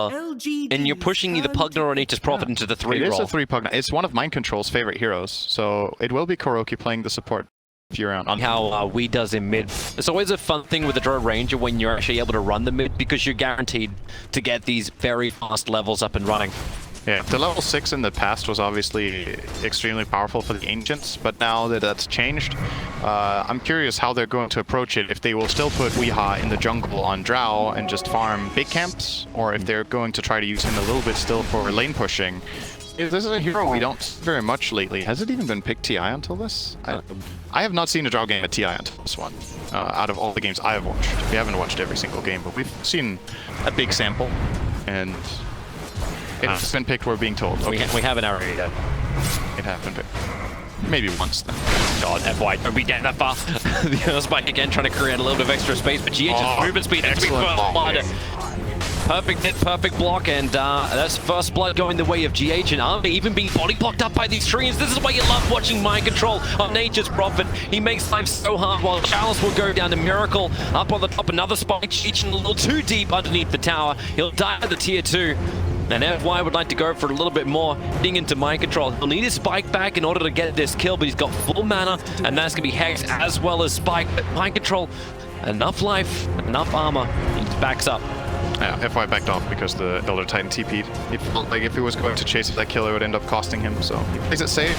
and you're pushing either Pugna or Nature's Prophet into the 3 It role. is a 3 Pugna. It's one of Mind Control's favorite heroes, so it will be Kuroki playing the support few round. On how we does in mid. It's always a fun thing with the Drow Ranger when you're actually able to run the mid because you're guaranteed to get these very fast levels up and running. Yeah, the level 6 in the past was obviously extremely powerful for the Ancients, but now that that's changed, I'm curious how they're going to approach it, if they will still put Weeha in the jungle on Drow and just farm big camps, or if they're going to try to use him a little bit still for lane pushing. This is a hero we don't see very much lately. Has it even been picked TI until this? I have not seen a Drow game at TI until this one, out of all the games I have watched. We haven't watched every single game, but we've seen a big sample, and it's been picked, we're being told. Okay. We haven't already though. It has been picked. Maybe once then. God, FY, don't be down that far. The other Spike again trying to create a little bit of extra space, but GH's movement speed has to be blood. Perfect hit, perfect block, and that's first blood going the way of GH, and Army even being body blocked up by these trees. This is why you love watching Mind Control on Nature's Prophet. He makes life so hard while Chalice will go down to Miracle. Up on the top, another Spike, GH a little too deep underneath the tower. He'll die at the tier 2. And FY would like to go for a little bit more, hitting into Mind Control. He'll need his Spike back in order to get this kill, but he's got full mana, and that's going to be Hex as well as Spike. But Mind Control, enough life, enough armor. He backs up. Yeah, FY backed off because the Elder Titan TP'd. It felt like if he was going to chase that kill, it would end up costing him, so he plays it safe.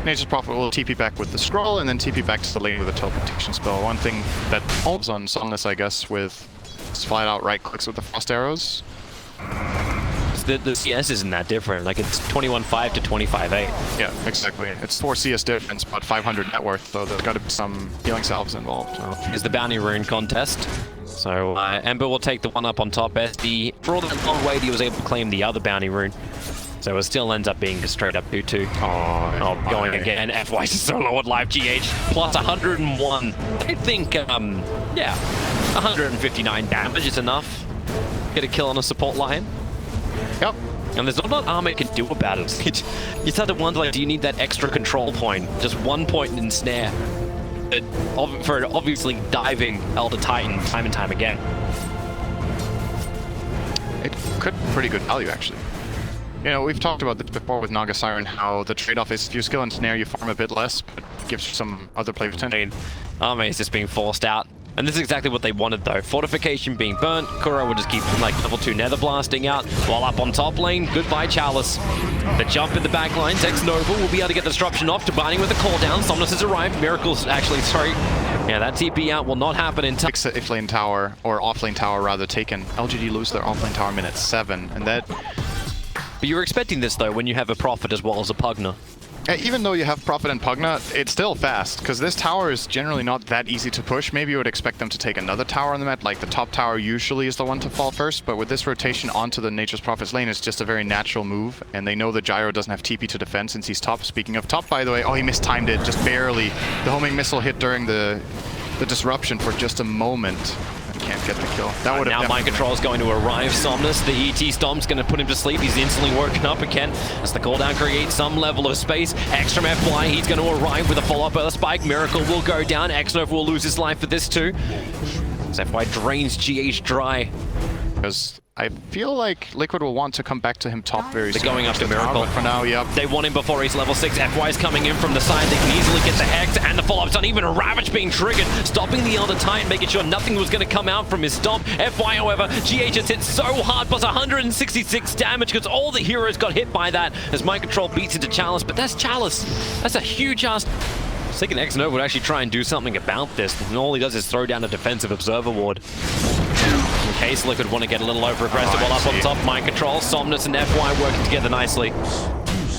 Nature's Prophet will TP back with the scroll, and then TP back to the lane with a teleportation spell. One thing that holds on Somnus, I guess, with flat out right clicks with the frost arrows. The CS isn't that different. Like, it's 21.5 to 25.8. Yeah, exactly. It's 4 CS difference, but 500 net worth, so there's got to be some healing salves involved. Is the bounty rune contest. So Ember will take the one up on top. SD, for all that long wait, he was able to claim the other bounty rune. So it still ends up being a straight up 2-2. Oh, going again. FY solo at live GH plus 101. I think, yeah, 159 damage is enough. Get a kill on a support line. Yep. And there's not a lot Armor can do about it. You start to wonder, like, do you need that extra control point? Just 1 point in snare. For obviously diving Elder Titan time and time again. It could be pretty good value, actually. You know, we've talked about this before with Naga Siren, how the trade-off is if you skill and snare, you farm a bit less, but it gives you some other play potential. Armor is just being forced out. And this is exactly what they wanted, though. Fortification being burnt. Kuro will just keep, like, level 2 nether blasting out. While up on top lane, goodbye Chalice. The jump in the back line. Tex Nova will be able to get disruption off, combining with the call down. Somnus has arrived. Miracle's actually, sorry. Yeah, that TP out will not happen in time. If lane tower, or off lane tower rather, taken. LGD lose their off lane tower minute 7, and that... But you were expecting this, though, when you have a Prophet as well as a Pugna. Even though you have Prophet and Pugna, it's still fast, because this tower is generally not that easy to push. Maybe you would expect them to take another tower on the map, like the top tower usually is the one to fall first, but with this rotation onto the Nature's Prophet's lane, it's just a very natural move, and they know that Gyro doesn't have TP to defend since he's top. Speaking of top, by the way, oh, he mistimed it, just barely. The homing missile hit during the disruption for just a moment. Can't get the kill. That would have now Mind Control is going to arrive. Somnus, the ET Stomp's going to put him to sleep. He's instantly woken up again as the cooldown creates some level of space. Extra FY, he's going to arrive with a follow-up Earth Spike. Miracle will go down. Xnova will lose his life for this too. As FY drains GH dry. Because I feel like Liquid will want to come back to him top very soon. They're going after Miracle. For now, yep. They want him before he's level 6. FY's coming in from the side. They can easily get the Hex and the follow-up's done. Even a Ravage being triggered, stopping the Elder Titan, making sure nothing was going to come out from his stomp. FY, however, GH has hit so hard, plus 166 damage, because all the heroes got hit by that as Mind Control beats into Chalice. But that's Chalice. That's a huge ass. I was thinking Xnova would actually try and do something about this, and all he does is throw down a defensive Observer Ward. In case Liquid want to get a little over-aggressive while up on top. Mind Control, Somnus and FY working together nicely.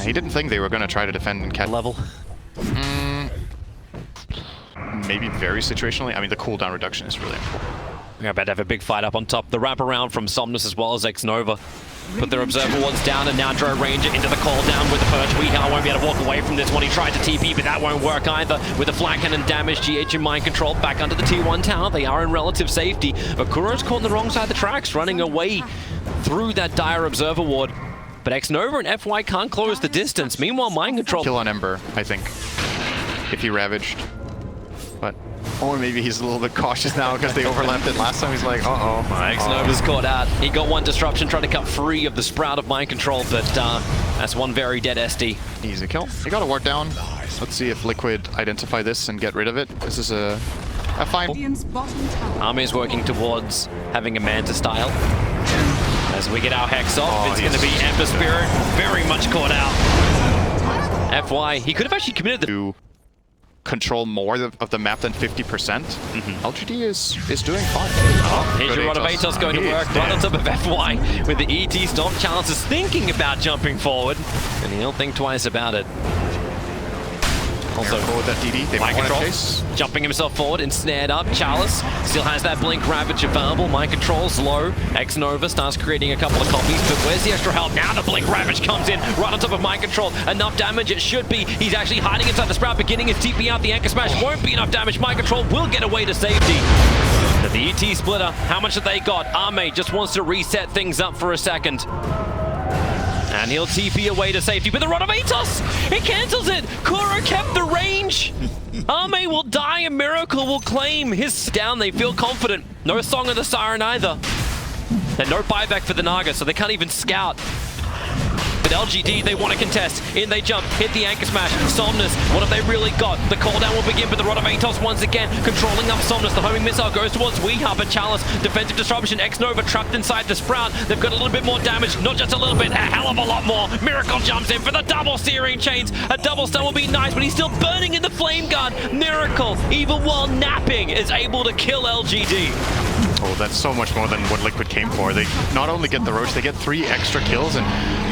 He didn't think they were going to try to defend in cat level. Maybe very situationally. I mean, the cooldown reduction is really important. We're about to have a big fight up on top. The wraparound from Somnus as well as Xnova. Put their Observer Wards down, and now Drow Ranger into the call down with the perch. Weeha won't be able to walk away from this one. He tried to TP, but that won't work either. With the flat cannon damage, GH and Mind Control back under the T1 tower. They are in relative safety. But Kuro's caught on the wrong side of the tracks, running away through that dire Observer Ward. But Xnova and FY can't close the distance. Meanwhile, Mind Control... Kill on Ember, I think, if he ravaged. But Or maybe he's a little bit cautious now because they overlapped it last time. He's like, uh-oh. Xnova's caught out. He got one disruption, trying to cut free of the Sprout of Mind Control, but that's one very dead SD. Easy kill. He got a ward down. Let's see if Liquid identify this and get rid of it. This is a fine. Army is working towards having a Manta style. As we get our Hex off, it's going to be Ember Spirit, very much caught out. FY, he could have actually committed the... To control more of the map than 50%. LGD is doing fine. Here's your Rod of Atos going to work right on top of FY with the ET stop. Chalice is thinking about jumping forward, and he'll think twice about it. Also, with that DD, they might Mind want to Control, chase. jumping himself forward and snared up. Chalice still has that Blink Ravage available. Mind Control's low. Xnova starts creating a couple of copies, but where's the extra help? Now the Blink Ravage comes in right on top of Mind Control. Enough damage, it should be. He's actually hiding inside the Sprout, beginning his TP out. The Anchor Smash won't be enough damage. Mind Control will get away to safety. But the ET splitter, how much have they got? Arme just wants to reset things up for a second. And he'll TP away to safety, but the Rod of Atos! He cancels it! Kuro kept the range! Arme will die, and Miracle will claim his down. They feel confident. No Song of the Siren either. And no buyback for the Naga, so they can't even scout. But LGD, they want to contest. In they jump, hit the Anchor Smash. Somnus, what have they really got? The call down will begin, but the Rod of Atos once again controlling up Somnus. The homing missile goes towards Weeha, but Chalice, defensive disruption. Xnova trapped inside the Sprout. They've got a little bit more damage, not just a little bit, a hell of a lot more. Miracle jumps in for the double searing chains. A double stun will be nice, but he's still burning in the flame gun. Miracle, even while napping, is able to kill LGD. Oh, that's so much more than what Liquid came for. They not only get the Roach, they get 3 extra kills, and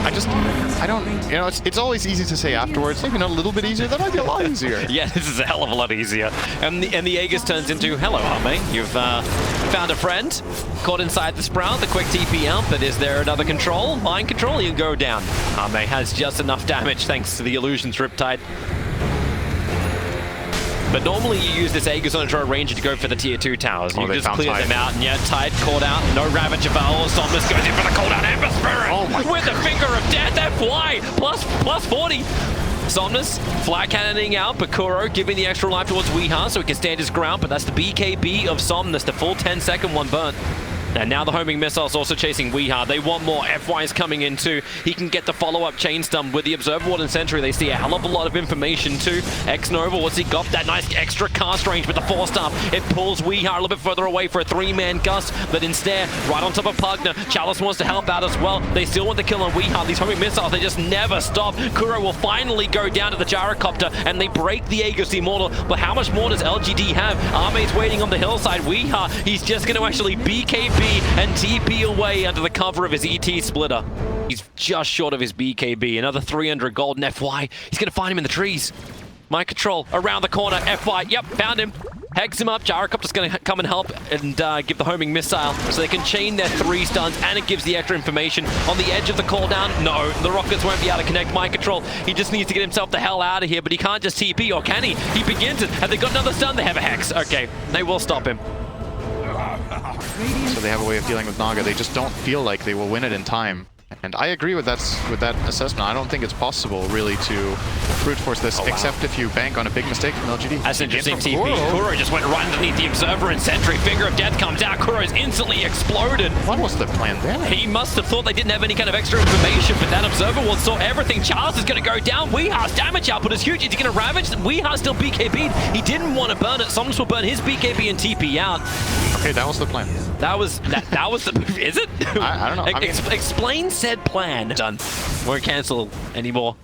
I don't, you know, it's always easy to say afterwards, maybe not a little bit easier, that might be a lot easier. Yeah, this is a hell of a lot easier. And the Aegis turns into, hello, Arme. You've found a friend, caught inside the Sprout, the quick TP out, but is there another control? Mind Control, you go down. Arme has just enough damage thanks to the Illusion's Riptide. But normally you use this Aegis on a Ranger to go for the tier 2 towers. You just clear them out, and yeah, Tide caught out, no Ravage available. Somnus goes in for the cooldown. Ember Spirit with the finger of death. FY plus 40. Somnus flag cannoning out, but Kuro giving the extra life towards Weeha so he can stand his ground, but that's the BKB of Somnus, the full 10-second one burnt. And now the homing missile's also chasing Weeha. They want more. FY is coming in too. He can get the follow-up chain stun with the Observer Ward and Sentry. They see a hell of a lot of information too. Xnova, what's he got? That nice extra cast range with the 4-star. It pulls Weeha a little bit further away for a 3-man gust, but instead, right on top of Pugner, Chalice wants to help out as well. They still want the kill on Weeha. These homing missiles, they just never stop. Kuro will finally go down to the gyrocopter, and they break the Aegis Immortal. But how much more does LGD have? Arme's waiting on the hillside. Weeha, he's just going to actually BKB and TP away under the cover of his ET splitter. He's just short of his BKB. Another 300 gold, and FY, he's going to find him in the trees. Mind Control around the corner. FY, yep, found him. Hex him up. Gyrocopter's going to come and help and give the homing missile so they can chain their 3 stuns, and it gives the extra information. On the edge of the cooldown, no, the Rockets won't be able to connect. Mind Control, he just needs to get himself the hell out of here, but he can't just TP, or can he? He begins it. Have they got another stun? They have a Hex. Okay, they will stop him. So they have a way of dealing with Naga. They just don't feel like they will win it in time. And I agree with that assessment. I don't think it's possible, really, to brute force this, except if you bank on a big mistake from LGD. That's an interesting TP. Kuro just went right underneath the Observer and Sentry. Finger of Death comes out. Kuro's instantly exploded. What was the plan there? He must have thought they didn't have any kind of extra information, but that Observer Ward saw everything. Charles is going to go down. Weeha's damage output is huge. Is he going to Ravage? Weeha's still BKB'd. He didn't want to burn it. Somnus will burn his BKB and TP out. Okay, that was the plan. That was the... Is it? I don't know. I mean, explain said plan. Done. Won't cancel anymore.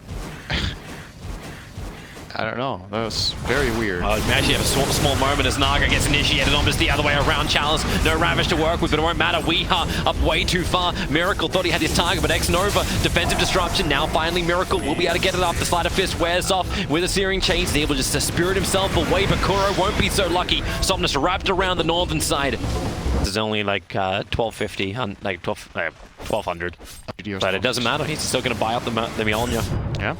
I don't know. That was very weird. Oh, we actually have a small moment as Naga gets initiated on, but the other way around. Chalice, no Ravage to work with, but it won't matter. Weeha up way too far. Miracle thought he had his target, but Xnova, defensive disruption. Now finally Miracle will be able to get it up. The Sleight of Fist wears off with a searing chain. He's able just to spirit himself away, but Kuro won't be so lucky. Somnus wrapped around the northern side. This is only like 1250, like 1200. But it doesn't matter. He's still going to buy up the Mjolnir. Yeah.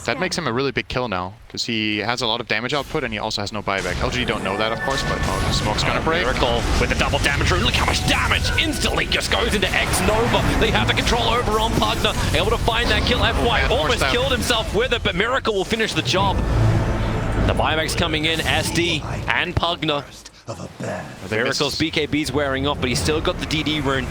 That makes him a really big kill now, because he has a lot of damage output and he also has no buyback. LGD don't know that, of course, but the smoke's gonna break. Miracle with the double damage rune. Look how much damage instantly just goes into Xnova. They have the control over on Pugner, able to find that kill. FY almost killed himself with it, but Miracle will finish the job. The buybacks coming in, SD and Pugner. Miracle's BKB's wearing off, but he's still got the DD rune.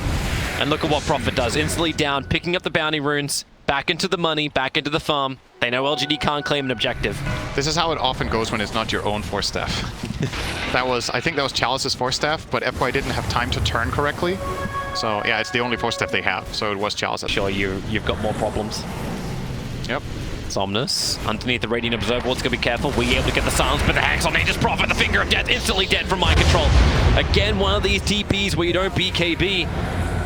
And look at what Prophet does. Instantly down, picking up the bounty runes, back into the money, back into the farm. They know LGD can't claim an objective. This is how it often goes when it's not your own force staff. I think that was Chalice's force staff, but FY didn't have time to turn correctly. So yeah, it's the only force staff they have, so it was Chalice's. Sure, you've got more problems. Yep. Somnus, underneath the Radiant Observer, what's going to be careful. We able to get the silence, but the Hex on Nature's Prophet, the Finger of Death, instantly dead from Mind Control. Again, one of these TPs where you don't BKB.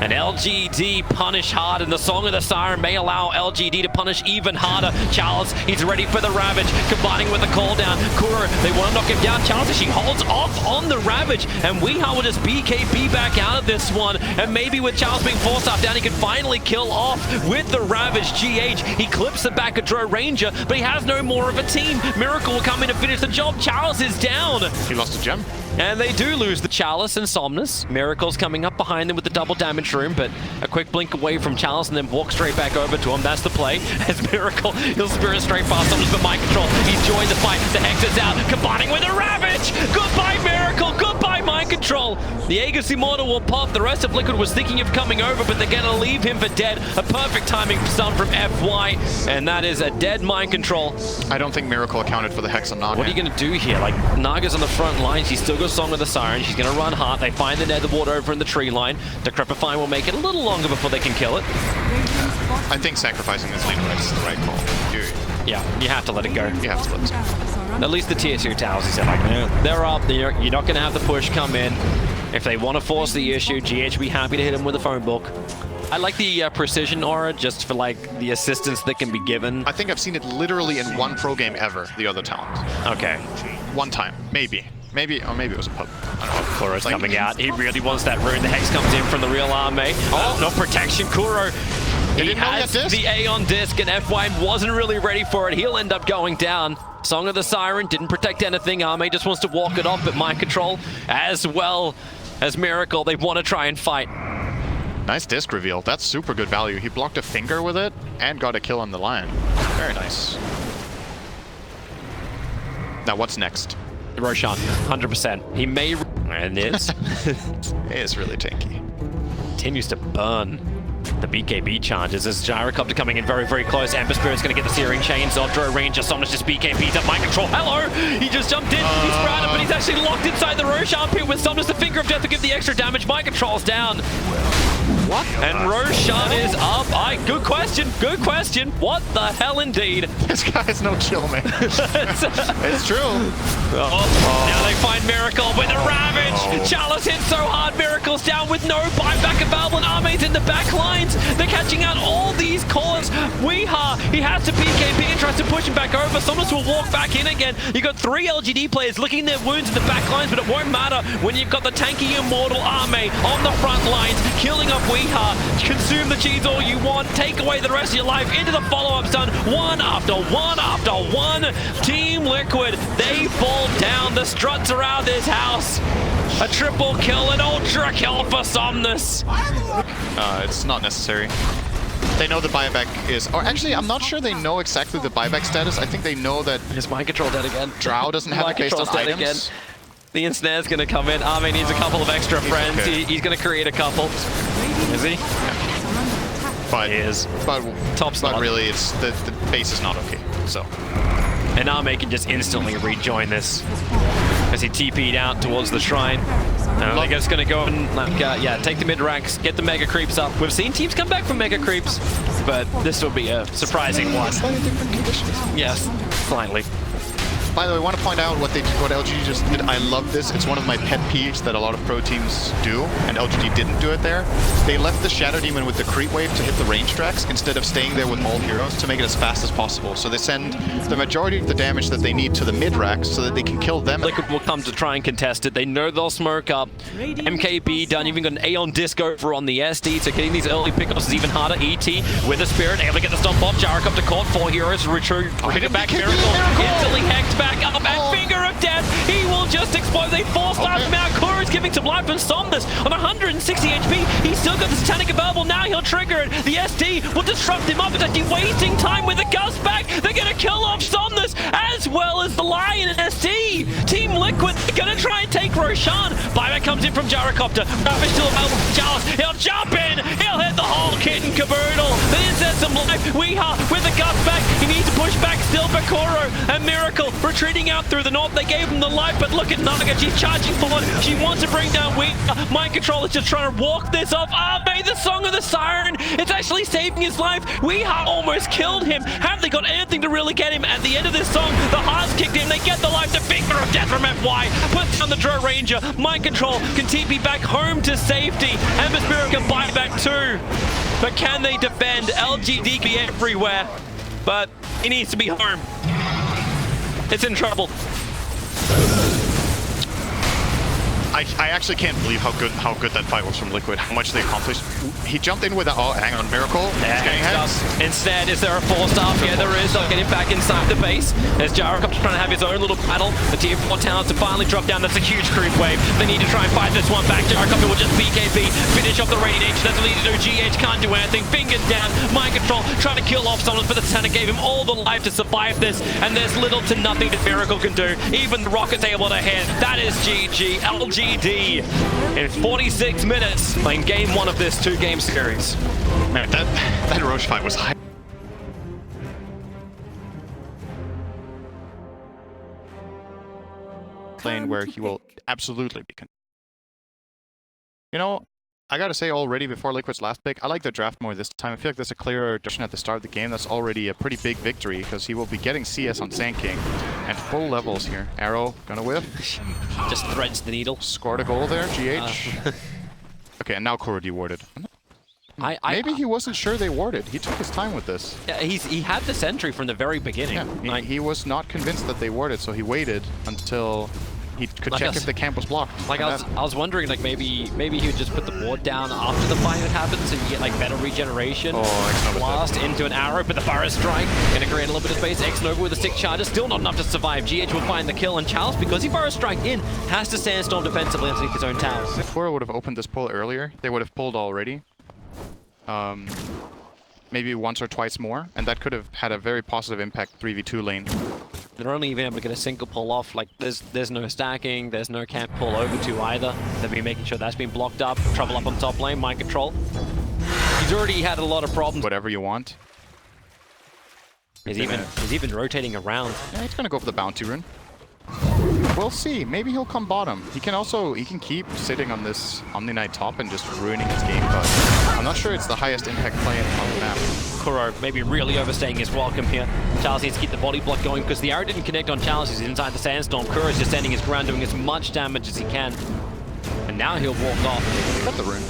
And LGD punish hard, and the Song of the Siren may allow LGD to punish even harder. Chalice, he's ready for the Ravage, combining with the call down. Kuro, they want to knock him down. Chalice, she holds off on the Ravage, and Weeha will just BKB back out of this one. And maybe with Chalice being forced off down, he can finally kill off with the Ravage. GH, he clips the back of Dro Ranger, but he has no more of a team. Miracle will come in and finish the job. Chalice is down. He lost a gem. And they do lose the Chalice and Somnus. Miracle's coming up behind them with the double damage room, but a quick blink away from Chalice and then walk straight back over to him. That's the play. As Miracle, he'll spirit straight past Somnus, but Mind Control, he's joined the fight. The Hex is out, combining with a Ravage! Goodbye, Miracle! Goodbye, Mind Control! The Aegis Immortal will pop. The rest of Liquid was thinking of coming over, but they're gonna leave him for dead. A perfect timing stun from FY, and that is a dead Mind Control. I don't think Miracle accounted for the Hex on Naga. What are you gonna do here? Like, Naga's on the front line. She's still got Song of the Siren. She's gonna run hard. They find the Nether Ward over in the tree line. Decrepify will make it a little longer before they can kill it. I think sacrificing this lane is the right call. Yeah, you have to let it go. You have to let it go. At least the tier 2 towers, he said, like, they're up. You're not gonna have the push come in. If they want to force the issue, GH will be happy to hit him with a phone book. I like the precision aura just for like the assistance that can be given. I think I've seen it literally in one pro game ever, the other talent. Okay. One time, maybe. Maybe it was a pub. I don't know. Kuro's coming out. He really wants that rune. The Hex comes in from the real army. Oh, no protection. Kuro, he has the Aeon Disc, and FY wasn't really ready for it. He'll end up going down. Song of the Siren didn't protect anything. Arme just wants to walk it off, but Mind Control, as well as Miracle, they want to try and fight. Nice disc reveal. That's super good value. He blocked a finger with it and got a kill on the Lion. Very nice. Now what's next? Roshan, 100%. He may... And it is. It is really tanky. Continues to burn the BKB charges as Gyrocopter coming in very, very close. Ember Spirit's going to get the Searing Chains. Dro Ranger, Somnus just BKB's up. Mind Control. Hello! He just jumped in. He's sprouted, but he's actually locked inside the Roshan pit with Somnus. The Finger of Death to give the extra damage. Mind Control's down. What? And Roshan is up. Good question. Good question. What the hell indeed? This guy's no chill, man. It's true. Now they find Miracle with a Ravage. Chalice hit so hard. Miracle's down with no buyback available. And Arme's in the back lines. They're catching out all these callers. Weeha, he has to BKB and tries to push him back over. Somnus will walk back in again. You've got 3 LGD players licking their wounds in the back lines, but it won't matter when you've got the tanky Immortal Arme on the front lines, killing off Weeha. Consume the cheese all you want. Take away the rest of your life into the follow-up stun. One after one after one. Team Liquid, they fall down. The struts are out of this house. A triple kill, an ultra kill for Somnus. It's not necessary. They know the buyback is... Or actually, I'm not sure they know exactly the buyback status. I think they know that... Is Mind Control dead again? Drow doesn't have it based on items. Again. The Ensnare's going to come in. Arme needs a couple of extra friends. Okay. He's going to create a couple. Is he? Yeah. But, he is. But really, it's the base is not okay. So. And Arme can just instantly rejoin this as he TP'd out towards the shrine. I think it's going to go and take the mid ranks, get the mega creeps up. We've seen teams come back from mega creeps, but this will be a surprising one. Slightly different conditions. Yes, slightly. By the way, I want to point out what LGD just did. I love this. It's one of my pet peeves that a lot of pro teams do, and LGD didn't do it there. They left the Shadow Demon with the creep wave to hit the range tracks instead of staying there with all heroes to make it as fast as possible. So they send the majority of the damage that they need to the mid racks so that they can kill them. Liquid will come to try and contest it. They know they'll smoke up. MKB done. You've even got an Aeon Disc over on the SD, so getting these early pickups is even harder. ET with a Spirit, able to get the stomp off. Gyrocopter caught 4 heroes. Retreat back. Miracle instantly hacked back up, and Finger of Death as he will just explode. They forced him out. Kuro's giving some life and Somnus on 160 HP. He's still got the Satanic available. Now he'll trigger it. The SD will disrupt him up. It's actually wasting time with the Gust back. They're going to kill off Somnus as well as the Lion and SD. Team Liquid going to try and take Roshan. Buyback comes in from Gyrocopter. Ravage still available for Chalice. He'll jump in. He'll hit the whole kit and caboodle. Then there's some life. Weeha with the Gust back. He needs to push back still for Kuro. And Miracle retreating out through the north. They gave him the life, but look at Naga. She's charging forward. She wants to bring down Weeha. Mind Control is just trying to walk this off. Made the Song of the Siren. It's actually saving his life. Weeha almost killed him. Have they got anything to really get him? At the end of this song, the heart's kicked in. They get the life. The Finger of Death from FY. Puts down the Dro Ranger. Mind Control can TP back home to safety. Ember's Mirror can buy back too. But can they defend? LGD can be everywhere. But he needs to be home. It's in trouble. I actually can't believe how good that fight was from Liquid. How much they accomplished. He jumped in with a hang on, Miracle. Yeah, instead, is there a 4-star? Yeah, there is. They'll get him back inside the base. There's Gyrocopter trying to have his own little battle. The tier 4 towers to finally drop down. That's a huge creep wave. They need to try and fight this one back. Gyrocopter will just BKB, finish off the radiation. That's what they need to do. GH can't do anything. Fingers down. Mind Control trying to kill off someone, but the Satanic gave him all the life to survive this. And there's little to nothing that Miracle can do. Even the Rocket's able to hit. That is GG. LGD in 46 minutes playing game 1 of this 2-game series. Man, that Roche fight was high. Playing where he will absolutely be. You know, I gotta say already before Liquid's last pick, I like the draft more this time. I feel like there's a clearer direction at the start of the game. That's already a pretty big victory because he will be getting CS on Sand King and full levels here. Arrow gonna whiff. Just threads the needle. Scored a goal there, GH. Okay, and now Kuro dewarded. Maybe he wasn't sure they warded. He took his time with this. Yeah, he had the sentry from the very beginning. Yeah, he was not convinced that they warded, so he waited until he could check if the camp was blocked. Like I was wondering, like maybe he would just put the ward down after the fight had happened, so you get like better regeneration. Blast into an arrow, but the Burrow Strike gonna create a little bit of space. X-Nova with a stick charger, still not enough to survive. GH will find the kill, and Chalice, because he Burrow Strike in, has to Sandstorm defensively underneath his own tower. If Kuro would have opened this pull earlier, they would have pulled already. Maybe once or twice more, and that could have had a very positive impact 3v2 lane. They're only even able to get a single pull off. Like there's no stacking, there's no camp pull over to either. They'll be making sure that's been blocked up. Trouble up on top lane, Mind Control. He's already had a lot of problems. Whatever you want. He's even rotating around. Yeah, he's gonna go for the bounty rune. We'll see. Maybe he'll come bottom. He can keep sitting on this Omni Knight top and just ruining his game, but I'm not sure it's the highest impact play on the map. Kuro maybe really overstaying his welcome here. Chalice needs to keep the body block going because the arrow didn't connect on Chalice. He's inside the Sandstorm. Kuro's just standing his ground, doing as much damage as he can. And now he'll walk off. Got the rune.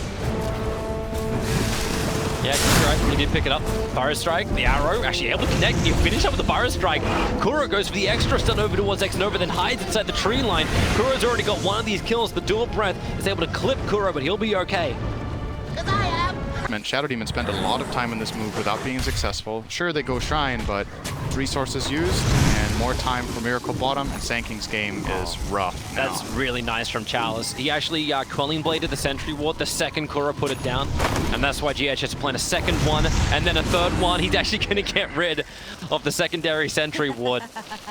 Yeah, right. He did pick it up. Burrow Strike, the arrow, actually able to connect. He'll finish up with the Burrow Strike. Kuro goes for the extra stun over towards X-Nova, then hides inside the tree line. Kuro's already got one of these kills. The dual breath is able to clip Kuro, but he'll be okay. Shadow Demon spent a lot of time on this move without being successful. Sure, they go Shrine, but resources used and more time for Miracle bottom, and Sand King's game is rough now. That's really nice from Chalice. He actually Quelling Bladed the Sentry Ward the second Kuro put it down, and that's why GH has to plan a second one and then a third one. He's actually going to get rid of the secondary Sentry Ward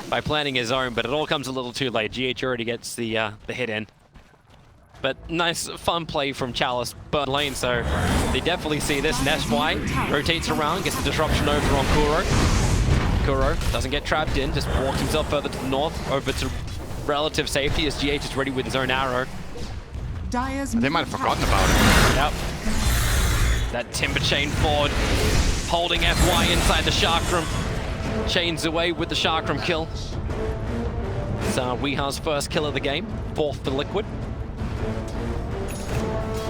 by planning his own, but it all comes a little too late. GH already gets the hit in. But nice, fun play from Chalice, burn lane, so they definitely see this. And SY rotates around, gets the disruption over on Kuro. Kuro doesn't get trapped in, just walks himself further to the north, over to relative safety as GH is ready with his own arrow. They might have forgotten about it. Yep. That Timber Chain forward, holding FY inside the Shark Room. Chains away with the Shark Room kill. It's Weeha's first kill of the game, fourth for Liquid.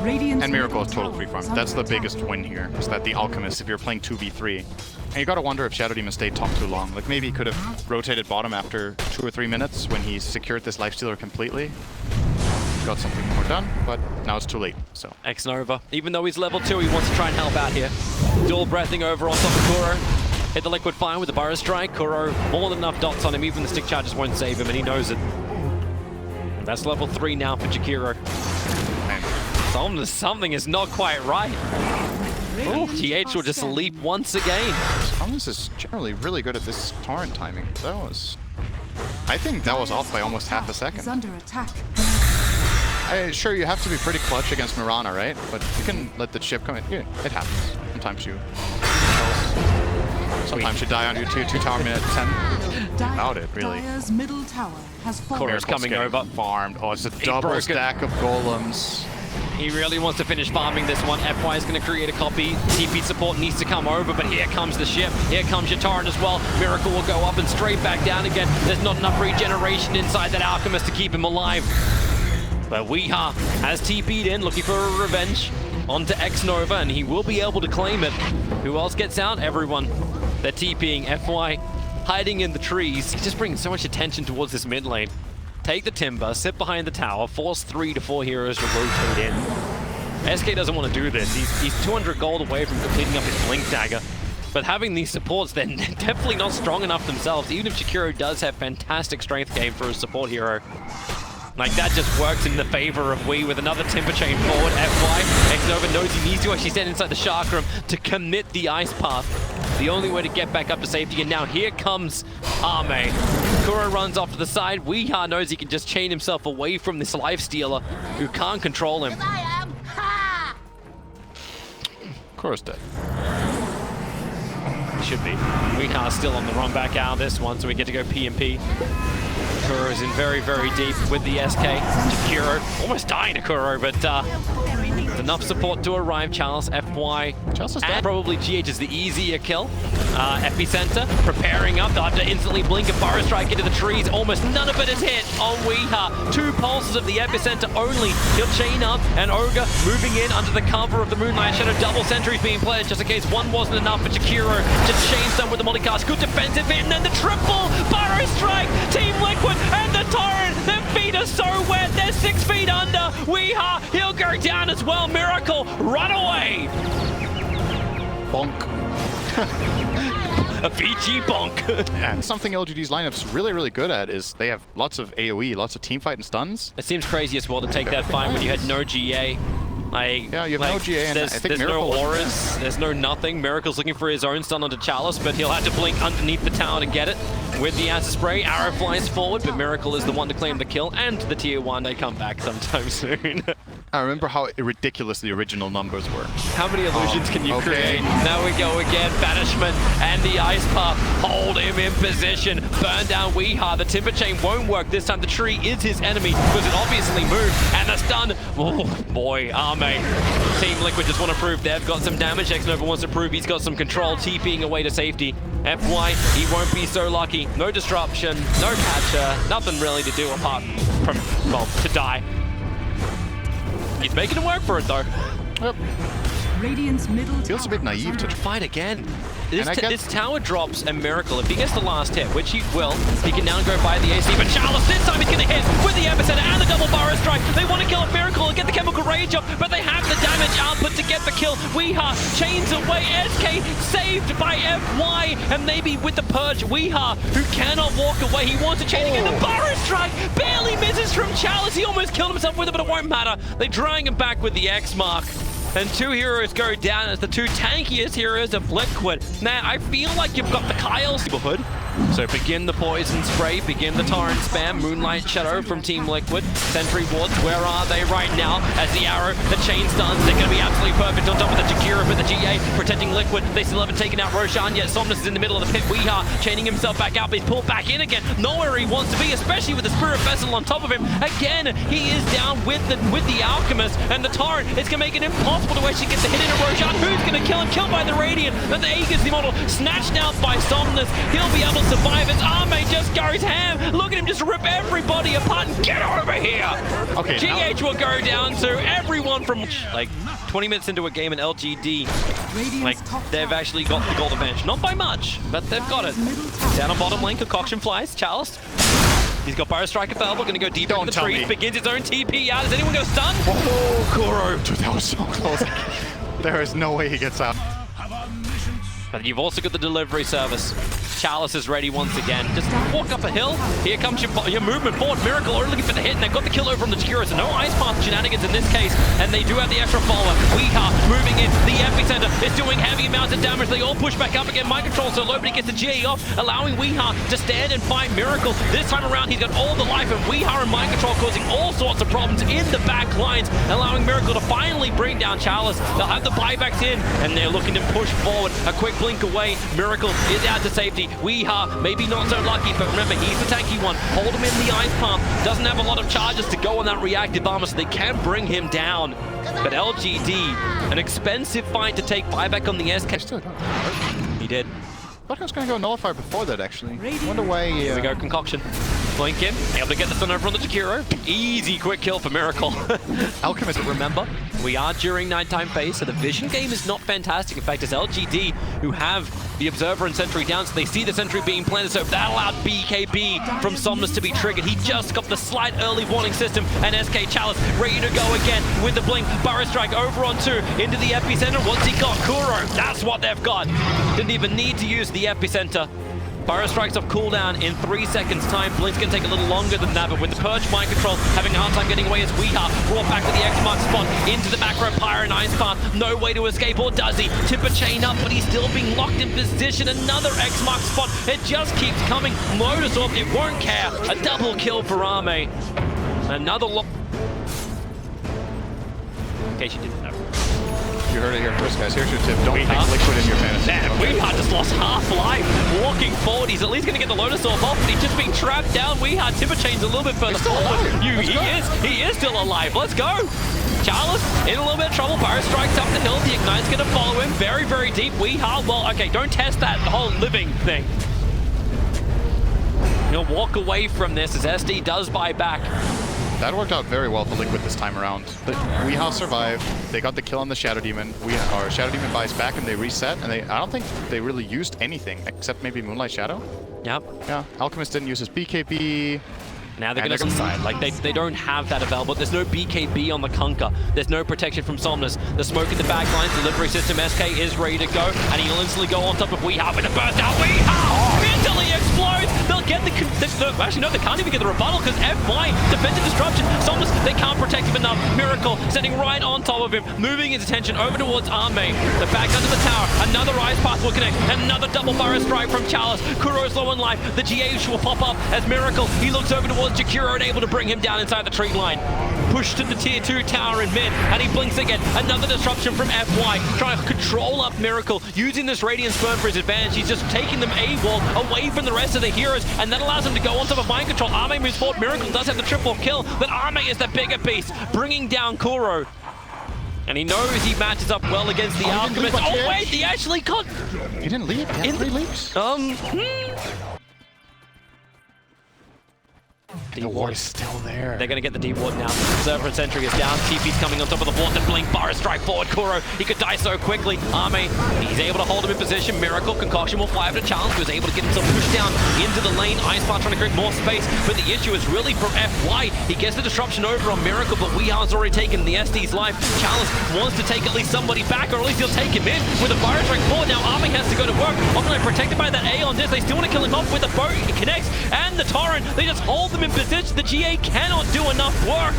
And Miracle is total free farm. That's the biggest win here, is that the Alchemist, if you're playing 2v3. And you gotta wonder if Shadow Demon stayed top too long. Like maybe he could have rotated bottom after 2 or 3 minutes when he secured this Lifestealer completely. Got something more done, but now it's too late, so. X-Nova, even though he's level 2, he wants to try and help out here. Dual breathing over on top of Kuro. Hit the Liquid fire with the Burrow Strike. Kuro, more than enough dots on him, even the stick charges won't save him, and he knows it. That's level 3 now for Jakiro. Something is not quite right. Oh, GH will just leap once again. Somnus is generally really good at this torrent timing. I think that was off by almost half a second. Under attack. Sure, you have to be pretty clutch against Mirana, right? But you can let the chip come in. Yeah, it happens. Sometimes you die on your 2 tower minute 10. About it, really. Dire's middle tower has fallen. Koro's coming over. Farmed. Oh, it's a double stack of golems. He really wants to finish farming this one. FY is going to create a copy. TP support needs to come over, but here comes the ship. Here comes your torrent as well. Miracle will go up and straight back down again. There's not enough regeneration inside that Alchemist to keep him alive. But Weeha has TP'd in, looking for a revenge onto X-Nova, and he will be able to claim it. Who else gets out? Everyone. They're TPing. FY hiding in the trees. He's just bringing so much attention towards this mid lane. Take the Timber, sit behind the tower, force 3 to 4 heroes to rotate in. SK doesn't want to do this. He's 200 gold away from completing up his Blink Dagger. But having these supports, they're definitely not strong enough themselves, even if Jakiro does have fantastic strength game for his support hero. Like, that just works in the favor of Wii with another Timber Chain forward. FY, X-Nova knows he needs to actually stand inside the Shark Room to commit the Ice Path. The only way to get back up to safety, and now here comes Ame. Kuro runs off to the side. Weeha knows he can just chain himself away from this Lifestealer who can't control him. Kuro's dead. He should be. Weeha's still on the run back out of this one, so we get to go PMP. Kuro's in very, very deep with the SK. Jakiro almost dying to Kuro, but enough support to arrive. Charles, FY, and probably GH is the easier kill. Epicenter preparing up. They'll have to instantly blink a Fire Strike into the trees. Almost none of it is hit on Weeha. 2 pulses of the Epicenter only. He'll chain up, and Ogre moving in under the cover of the Moonlight Shadow. Double sentries being played just in case one wasn't enough for Jakiro. Just chains them with the multicast. Good defensive hit, and then the triple Fire Strike. Team Liquid and the torrent. Their feet are so wet. They're 6 feet under. Weeha, he'll go down as well. Miracle, run away. Bonk. A PG bonk. And something LGD's lineup's really good at is they have lots of AoE, lots of teamfight and stuns. It seems crazy as well to take that fight when you had no GA. Yeah, you have no GA, and I think there's no auras, there's no nothing. Miracle's looking for his own stun onto Chalice, but he'll have to blink underneath the tower to get it. With the acid spray, Arrow flies forward, but Miracle is the one to claim the kill, and the tier 1, they come back sometime soon. I remember how ridiculous the original numbers were. How many illusions can you create? Now we go again, Banishment and the Ice Path hold him in position. Burn down Weeha, the Timber Chain won't work this time. The tree is his enemy because it obviously moved, and the stun, oh boy, Ame. Team Liquid just want to prove they've got some damage. X-Nova wants to prove he's got some control, TPing away to safety. FY, he won't be so lucky. No disruption, no catcher, nothing really to do apart from, well, to die. He's making it work for it, though. Yep. Radiant's middle Feels a bit naive to fight again. This tower drops a Miracle. If he gets the last hit, which he will, he can now go by the AC. But Charles, this time he's going to hit with the Epicenter and the double Burrow Strike. They want to kill a Miracle and get the Chemical Rage up, but they have the damage output to get the kill. Weeha chains away. SK saved by FY, and maybe with the Purge, Weeha, who cannot walk away. He wants to chain again. The Burrow Strike barely misses from Chalice. He almost killed himself with it, but it won't matter. They're drawing him back with the X mark. And 2 heroes go down as the 2 tankiest heroes of Liquid. Now, I feel like you've got the Kyle's neighborhood. So begin the poison spray, begin the torrent spam, Moonlight Shadow from Team Liquid. Sentry wards, where are they right now? As the arrow, the chain stuns, they're going to be absolutely perfect on top of the Jakiro, but the GA protecting Liquid. They still haven't taken out Roshan yet. Somnus is in the middle of the pit. Weeha chaining himself back out, but he's pulled back in again. Nowhere he wants to be, especially with the Spirit Vessel on top of him. Again, he is down with the Alchemist, and the torrent is going to make it impossible to actually get the hit into Roshan. Who's going to kill him? Killed by the Radiant. And the Aegis, the model, snatched out by Somnus. He'll be able to survive as Ame just goes ham. Look at him just rip everybody apart and get over here. Okay, GH will go down to everyone from like 20 minutes into a game in LGD. Like, they've actually got the gold advantage. Not by much, but they've got it. Down on bottom lane, Concoction flies. Charles. He's got Burrow Strike available, going to go deeper into the trees. Begins his own TP out. Is anyone going to stun? Oh, Kuro. Dude, that was so close. There is no way he gets out. But you've also got the delivery service. Chalice is ready once again. Just walk up a hill. Here comes your movement forward. Miracle are looking for the hit, and they've got the kill over on the Jakiro. So no Ice Path shenanigans in this case, and they do have the extra follower. Weeha moving in. The epicenter is doing heavy amounts of damage. They all push back up again. Mind control, so nobody gets the GA off, allowing Weeha to stand and fight Miracle. This time around, he's got all the life, and Weeha and Mind Control causing all sorts of problems in the back lines, allowing Miracle to finally bring down Chalice. They'll have the buybacks in, and they're looking to push forward. A quick blink away. Miracle is out to safety. Weeha, maybe not so lucky, but remember, he's the tanky one. Hold him in the Ice Palm. Doesn't have a lot of charges to go on that reactive armor, so they can bring him down. But LGD, an expensive fight to take buyback on the SK. He did. I thought I was going to go Nullifier before that, actually. Wonder why... Here we go, Concoction. Blink in, able to get the stun over on the Jakiro. Easy, quick kill for Miracle. Alchemist, remember, we are during nighttime phase, so the vision game is not fantastic. In fact, it's LGD who have the Observer and Sentry down, so they see the Sentry being planted, so that allowed BKB from Somnus to be triggered. He just got the slight early warning system, and SK Chalice ready to go again with the blink. Burrow Strike over on 2 into the epicenter. Once he got Kuro, that's what they've got. Didn't even need to use the epicenter. Burrow Strikes off cooldown in 3 seconds time. Blink's gonna take a little longer than that, but with the Purge Mind Control having a hard time getting away as Weeha brought back to the X-Mark spot into the macro Pyre and Ice Path. No way to escape, or does he? Timber chain up, but he's still being locked in position. Another X-Mark spot. It just keeps coming. Lotus Orb, it won't care. A double kill for Ame. Another lock. In case you didn't know. You heard it here first, guys. Here's your tip. Don't take liquid in your fantasy. Man, Weeha just lost half life. Walking forward, he's at least going to get the Lotus Orb off, but he's just being trapped down. Weeha Timber chains a little bit further forward. He is still alive. Let's go. Chalice in a little bit of trouble. Burrow Strikes up the hill. The Ignite's going to follow him very, very deep. Weeha, well, okay, don't test that whole living thing. He'll walk away from this as SD does buy back. That worked out very well for Liquid this time around. But Weeha survived. They got the kill on the Shadow Demon. Shadow Demon buys back and they reset. And I don't think they really used anything except maybe Moonlight Shadow. Yep. Yeah. Alchemist didn't use his BKB. Now they're going to decide. Like, they don't have that available. There's no BKB on the Kunkka. There's no protection from Somnus. The smoke in the back lines, delivery system, SK is ready to go. And he'll instantly go on top of Weeha with a burst out. Weeha instantly explodes. They'll get actually, no, they can't even get the rebuttal because FY, defensive disruption. Somnus, they can't protect him enough. Miracle sitting right on top of him, moving his attention over towards Ame. The back under the tower. Another Ice Path will connect. Another double Burrow Strike from Chalice. Kuro's low on life. The GA will pop up as Miracle. He looks over towards Jakiro and able to bring him down inside the tree line. Pushed to the tier 2 tower in mid, and he blinks again. Another disruption from FY, trying to control up Miracle, using this Radiant Spurn for his advantage. He's just taking them AWOL away from the rest of the heroes, and that allows him to go on top of Mind Control. Ame moves forward. Miracle does have the triple kill, but Ame is the bigger beast, bringing down Kuro. And he knows he matches up well against the Alchemist. Oh wait, he actually got... He didn't leap? He had 3 leaps? The ward is still there. They're going to get the deep ward now. Observer and Sentry is down. TP's coming on top of the ward. The blink bar, strike forward. Kuro, he could die so quickly. Ame, he's able to hold him in position. Miracle, Concoction will fly over to challenge. He was able to get himself pushed down into the lane. Ice Path trying to create more space. But the issue is really from FY. He gets the disruption over on Miracle, but Weeha's already taken the SD's life. Chalice wants to take at least somebody back, or at least he'll take him in with a fire strike forward. Now Ame has to go to work. Ultimately protected by that A on this. They still want to kill him off with the bow. It connects, and the Torrent. They just hold them in position. The GA cannot do enough work.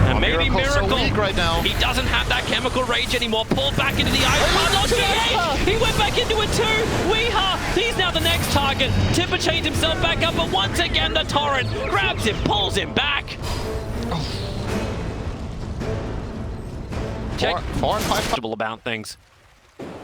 And maybe Miracle, so weak right now. He doesn't have that chemical rage anymore. Pulled back into the ice. He went back into it too. Weeha, he's now the next target. Timber chains himself back up, but once again the Torrent grabs him, pulls him back. Check. 4 and 5 about things.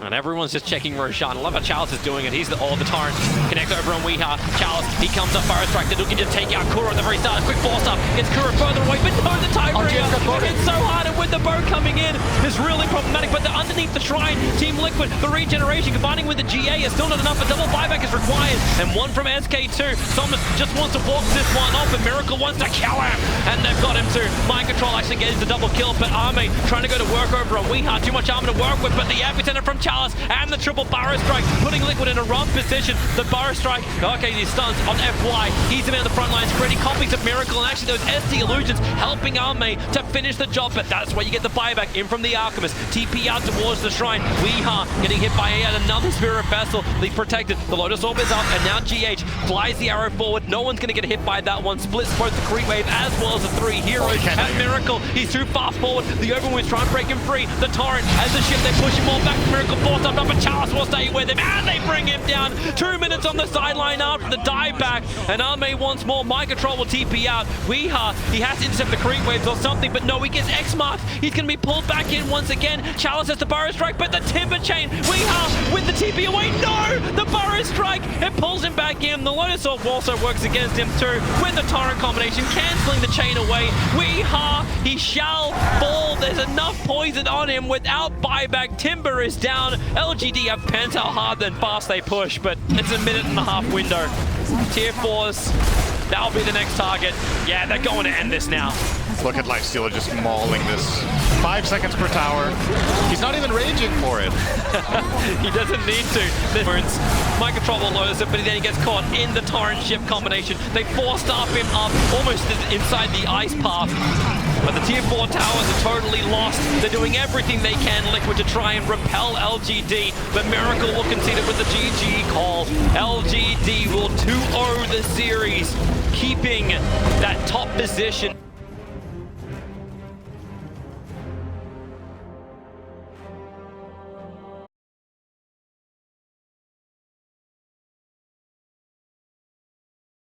And everyone's just checking Roshan. I love how Chalice is doing it. He's the Torrent. Connect over on Weeha. Chalice, he comes up, Fire Strike. They're looking to take out Kuro at the very start. A quick force up. Gets Kuro further away, but no, the Tiebreaker. It's so hard, and with the bow coming in, it's really problematic. But they're underneath the shrine. Team Liquid, the regeneration combining with the GA is still not enough. A double buyback is required. And one from SK2. Somnus just wants to walk this one off, and Miracle wants to kill him. And they've got him too. Mind Control actually gets the double kill, but Ame trying to go to work over on Weeha. Too much armor to work with, but the epicenter from Chalice Chalice and the triple Burrow Strike, putting Liquid in a rough position. The Burrow Strike, okay, he stuns on FY. He's him in the front lines, creating copies of Miracle, and actually those SD illusions helping Arme to finish the job, but that's where you get the buyback in from the Alchemist. TP out towards the Shrine. Weeha getting hit by yet another Spirit Vessel. They protected. The Lotus Orb is up, and now GH flies the arrow forward. No one's going to get hit by that one. Splits both the creep wave as well as the three heroes. At Miracle, he's too far forward. The Overwind's trying to break him free. The Torrent as the ship, they push him all back. Miracle forced up, but Chalice will stay with him, and they bring him down. 2 minutes on the sideline after the dive back, and Arme once more. My Control will TP out. Weeha, he has to intercept the creep waves or something, but no, he gets X-marked. He's going to be pulled back in once again. Chalice has the Burrow Strike, but the Timber Chain. Weeha with the TP away. No! The Burrow Strike, it pulls him back in. The Lotus Orb also works against him too, with the Torrent combination, cancelling the chain away. Weeha, he shall fall. There's enough poison on him without buyback. Timber is down. LGD have pent how hard and fast they push, but it's a 1.5-minute window. Tier 4s, that'll be the next target. Yeah, they're going to end this now. Look at Lifestealer just mauling this. 5 seconds per tower. He's not even raging for it. He doesn't need to. My Control will notice it, but then he gets caught in the Torrent ship combination. They forced up him up almost inside the ice path. But the tier 4 towers are totally lost. They're doing everything they can, Liquid, to try and repel LGD. But Miracle will concede it with the GG call. LGD will 2-0 the series, keeping that top position.